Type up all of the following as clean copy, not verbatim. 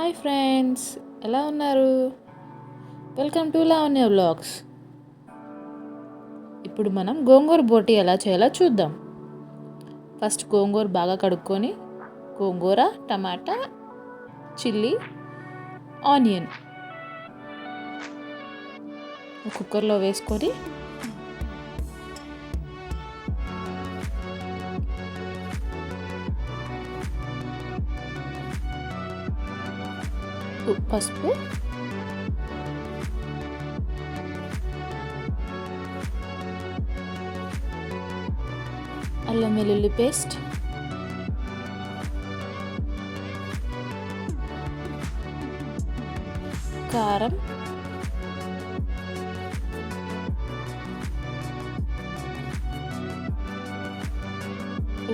Hi friends, ఎలా ఉన్నారు? Welcome to Lavanya vlogs. ఇప్పుడు మనం గోంగూర బోటి ఎలా చేయాలో చూద్దాం. ఫస్ట్ గోంగూర బాగా కడుక్కొని గోంగూర, టమాటా, చిల్లీ, ఆనియన్ కుక్కర్లో వేసుకొని పసుపు, అల్లం వెల్లుల్లి పేస్ట్, కారం,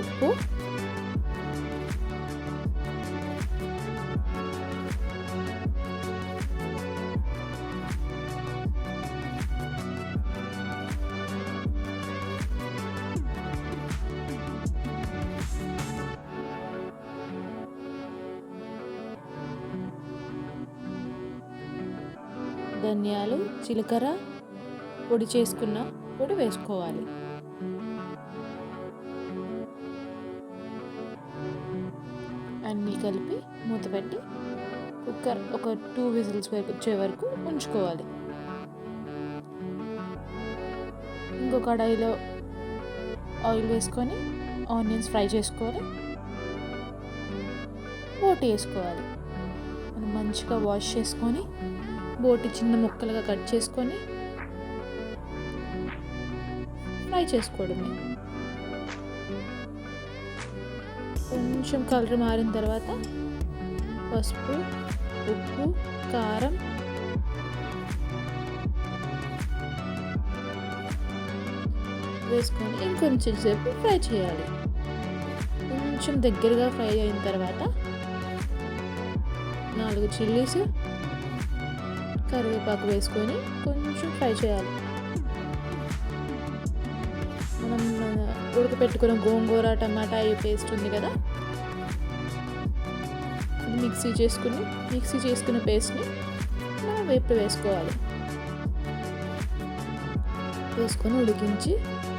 ఉప్పు, ధనియాలు, జీలకర్ర పొడి చేసుకున్న పొడి వేసుకోవాలి. అన్నీ కలిపి మూత పెట్టి కుక్కర్ ఒక 2 విజిల్స్ వచ్చే వరకు ఉంచుకోవాలి. ఇంకో కడాయిలో ఆయిల్ వేసుకొని ఆనియన్స్ ఫ్రై చేసుకోవాలి. బోటి వేసుకోవాలి. మనం మంచిగా వాష్ చేసుకొని బోటి చిన్న ముక్కలుగా కట్ చేసుకొని ఫ్రై చేసుకోవడమే. కొంచెం కలర్ మారిన తర్వాత పసుపు, ఉప్పు, కారం, వేసుకొని ఇంకొంచెం సేపు ఫ్రై చేయాలి. కొంచెం దగ్గరగా ఫ్రై అయిన తర్వాత 4 చిల్లీస్, కరివేపాకు వేసుకొని కొంచెం ఫ్రై చేయాలి. మనం ఉడకపెట్టుకున్న గోంగూర, టమాటా ఈ పేస్ట్ ఉంది కదా, మిక్సీ చేసుకున్న పేస్ట్ని మనం వేపుడు వేసుకోవాలి. వేసుకొని ఉడికించి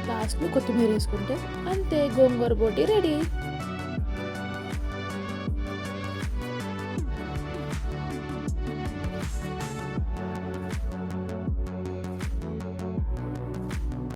లాస్ట్లో కొత్తిమీర వేసుకుంటే అంతే, గోంగూర బోటి రెడీ.